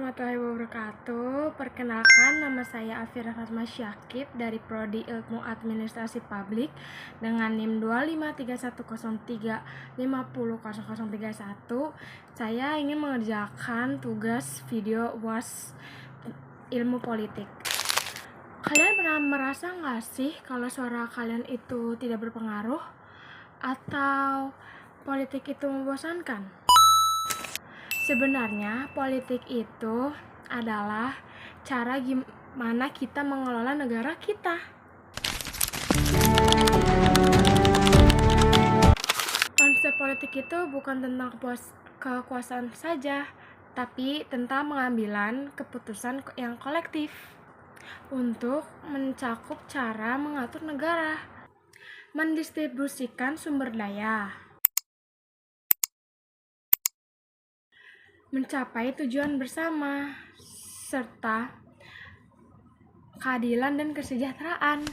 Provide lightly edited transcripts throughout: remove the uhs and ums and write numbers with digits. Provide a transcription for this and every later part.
warahmatullahi wabarakatuh. Perkenalkan, nama saya Afira Fatma Syakib dari Prodi Ilmu Administrasi Publik dengan NIM 25301350031. Saya ingin mengerjakan tugas video UAS Ilmu Politik. Kalian pernah merasa nggak sih kalau suara kalian itu tidak berpengaruh? Atau politik itu membosankan? Sebenarnya politik itu adalah cara gimana kita mengelola negara kita. Konsep politik itu bukan tentang kekuasaan saja, tapi tentang pengambilan keputusan yang kolektif untuk mencakup cara mengatur negara, mendistribusikan sumber daya, mencapai tujuan bersama, serta keadilan dan kesejahteraan.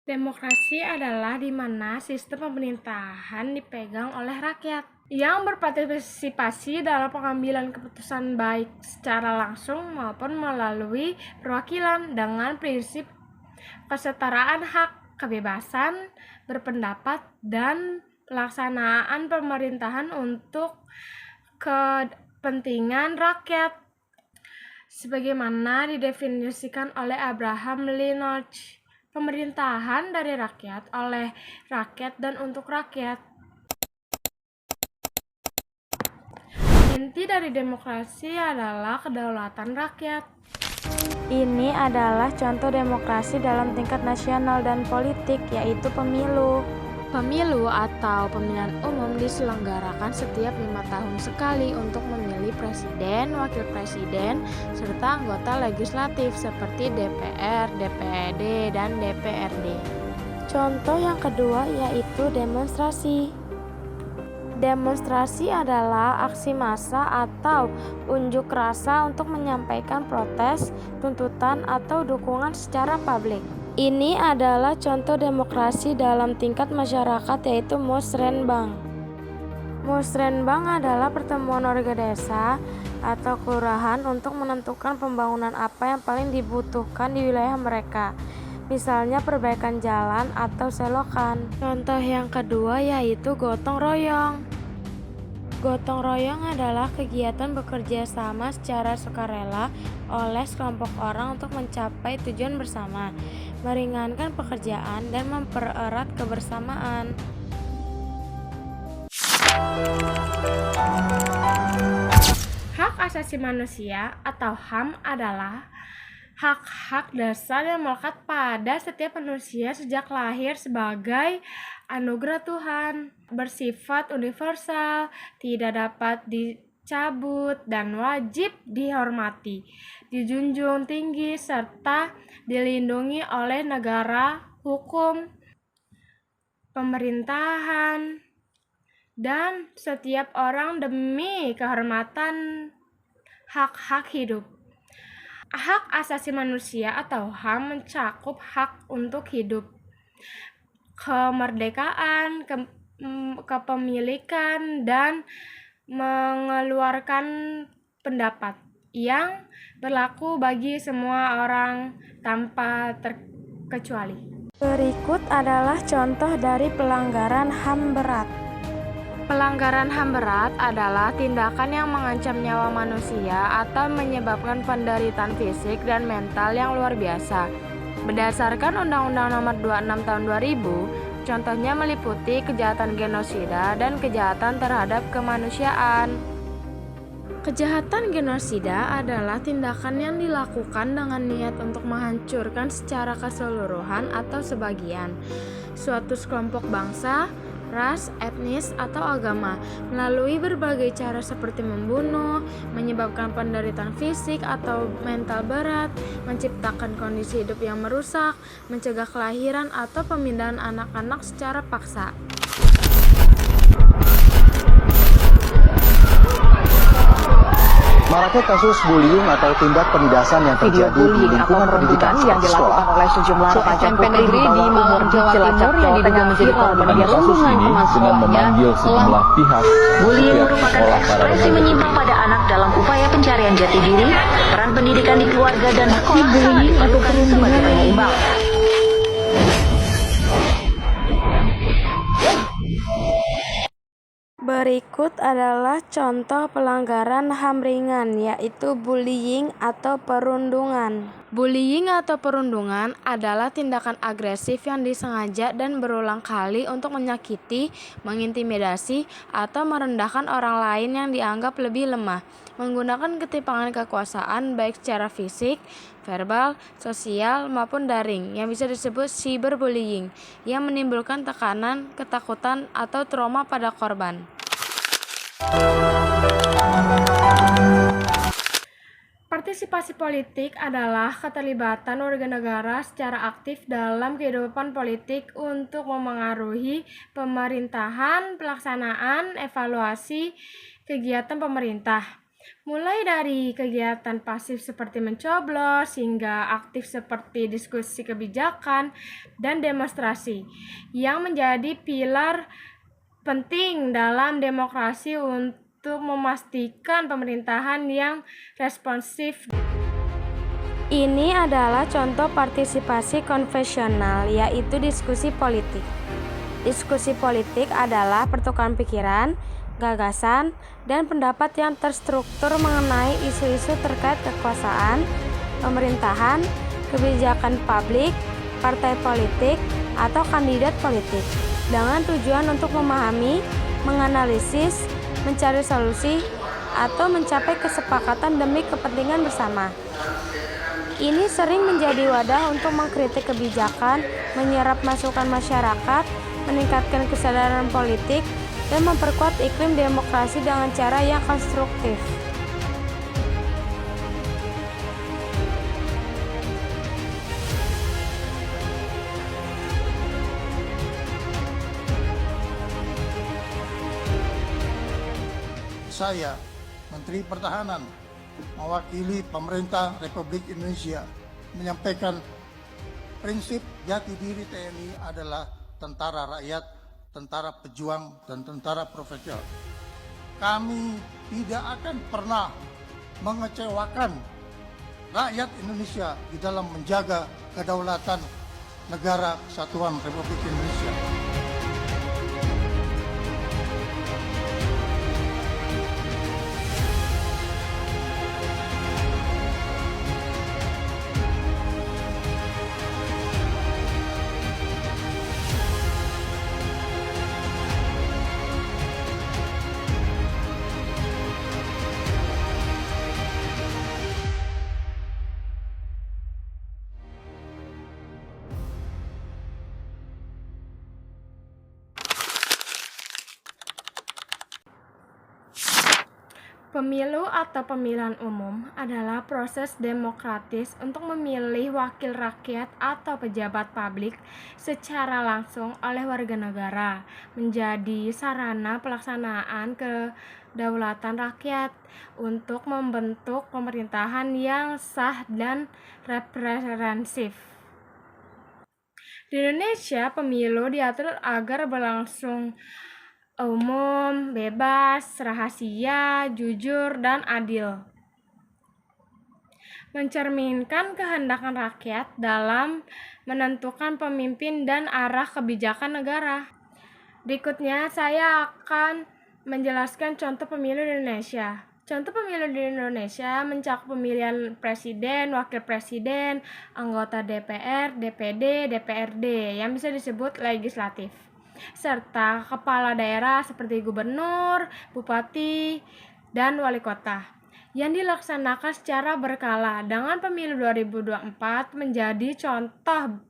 Demokrasi adalah di mana sistem pemerintahan dipegang oleh rakyat yang berpartisipasi dalam pengambilan keputusan baik secara langsung maupun melalui perwakilan dengan prinsip kesetaraan hak, kebebasan berpendapat, dan pelaksanaan pemerintahan untuk kepentingan rakyat sebagaimana didefinisikan oleh Abraham Lincoln. Pemerintahan dari rakyat, oleh rakyat, dan untuk rakyat. Inti dari demokrasi adalah kedaulatan rakyat. Ini adalah contoh demokrasi dalam tingkat nasional dan politik, yaitu pemilu. Pemilu atau pemilihan umum diselenggarakan setiap 5 tahun sekali untuk memilih presiden, wakil presiden, serta anggota legislatif seperti DPR, DPD, dan DPRD. Contoh yang kedua yaitu demonstrasi. Demonstrasi adalah aksi massa atau unjuk rasa untuk menyampaikan protes, tuntutan, atau dukungan secara publik. Ini adalah contoh demokrasi dalam tingkat masyarakat yaitu musrenbang. Musrenbang adalah pertemuan warga desa atau kelurahan untuk menentukan pembangunan apa yang paling dibutuhkan di wilayah mereka. Misalnya perbaikan jalan atau selokan. Contoh yang kedua yaitu gotong royong. Gotong royong adalah kegiatan bekerja sama secara sukarela oleh sekelompok orang untuk mencapai tujuan bersama, meringankan pekerjaan, dan mempererat kebersamaan. Hak asasi manusia atau HAM adalah hak-hak dasar yang melekat pada setiap manusia sejak lahir sebagai anugerah Tuhan, bersifat universal, tidak dapat dicabut, dan wajib dihormati, dijunjung tinggi, serta dilindungi oleh negara, hukum, pemerintahan, dan setiap orang demi kehormatan hak-hak hidup. Hak asasi manusia atau HAM mencakup hak untuk hidup, kemerdekaan, kepemilikan, dan mengeluarkan pendapat yang berlaku bagi semua orang tanpa terkecuali. Berikut adalah contoh dari pelanggaran HAM berat. Pelanggaran HAM berat adalah tindakan yang mengancam nyawa manusia atau menyebabkan penderitaan fisik dan mental yang luar biasa. Berdasarkan Undang-Undang Nomor 26 Tahun 2000, contohnya meliputi kejahatan genosida dan kejahatan terhadap kemanusiaan. Kejahatan genosida adalah tindakan yang dilakukan dengan niat untuk menghancurkan secara keseluruhan atau sebagian suatu kelompok bangsa, ras, etnis, atau agama melalui berbagai cara seperti membunuh, menyebabkan penderitaan fisik atau mental berat, menciptakan kondisi hidup yang merusak, mencegah kelahiran atau pemindahan anak-anak secara paksa. Maraknya kasus bullying atau tindak penindasan yang terjadi di lingkungan pendidikan yang dilakukan oleh sejumlah remaja putri di Malang, Jawa Timur yang diduga menjadi korban perundungan teman sekolahnya. Sejumlah pihak Bullying merupakan ekspresi menyimpang pada anak dalam upaya pencarian jati diri, peran pendidikan di keluarga dan sekolah saat diperlukan sebagai penyeimbang. Berikut adalah contoh pelanggaran HAM ringan, yaitu bullying atau perundungan. Bullying atau perundungan adalah tindakan agresif yang disengaja dan berulang kali untuk menyakiti, mengintimidasi, atau merendahkan orang lain yang dianggap lebih lemah, menggunakan ketimpangan kekuasaan baik secara fisik, verbal, sosial, maupun daring, yang bisa disebut cyberbullying, yang menimbulkan tekanan, ketakutan, atau trauma pada korban. Partisipasi politik adalah keterlibatan warga negara secara aktif dalam kehidupan politik untuk memengaruhi pemerintahan, pelaksanaan, evaluasi kegiatan pemerintah. Mulai dari kegiatan pasif seperti mencoblos hingga aktif seperti diskusi kebijakan dan demonstrasi, yang menjadi pilar penting dalam demokrasi untuk memastikan pemerintahan yang responsif. Ini adalah contoh partisipasi konvensional, yaitu diskusi politik. Diskusi politik adalah pertukaran pikiran, gagasan, dan pendapat yang terstruktur mengenai isu-isu terkait kekuasaan, pemerintahan, kebijakan publik, partai politik, atau kandidat politik, dengan tujuan untuk memahami, menganalisis, mencari solusi, atau mencapai kesepakatan demi kepentingan bersama. Ini sering menjadi wadah untuk mengkritik kebijakan, menyerap masukan masyarakat, meningkatkan kesadaran politik, dan memperkuat iklim demokrasi dengan cara yang konstruktif. Saya, Menteri Pertahanan, mewakili pemerintah Republik Indonesia, menyampaikan prinsip jati diri TNI adalah tentara rakyat, tentara pejuang, dan tentara profesional. Kami tidak akan pernah mengecewakan rakyat Indonesia di dalam menjaga kedaulatan negara kesatuan Republik Indonesia. Pemilu atau pemilihan umum adalah proses demokratis untuk memilih wakil rakyat atau pejabat publik secara langsung oleh warga negara, menjadi sarana pelaksanaan kedaulatan rakyat untuk membentuk pemerintahan yang sah dan representatif. Di Indonesia, pemilu diatur agar berlangsung umum, bebas, rahasia, jujur, dan adil. Mencerminkan kehendak rakyat dalam menentukan pemimpin dan arah kebijakan negara. Berikutnya saya akan menjelaskan contoh pemilu di Indonesia. Contoh pemilu di Indonesia mencakup pemilihan presiden, wakil presiden, anggota DPR, DPD, DPRD yang bisa disebut legislatif, serta kepala daerah seperti gubernur, bupati, dan wali kota yang dilaksanakan secara berkala, dengan pemilu 2024 menjadi contoh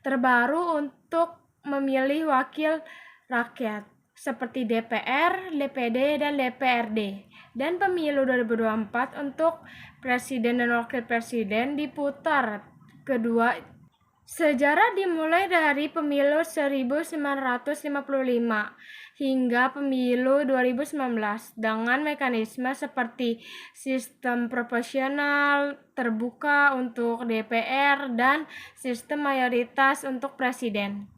terbaru untuk memilih wakil rakyat seperti DPR, DPD, dan DPRD, dan pemilu 2024 untuk presiden dan wakil presiden diputar kedua Sejarah dimulai dari pemilu 1955 hingga pemilu 2019 dengan mekanisme seperti sistem proporsional terbuka untuk DPR dan sistem mayoritas untuk presiden.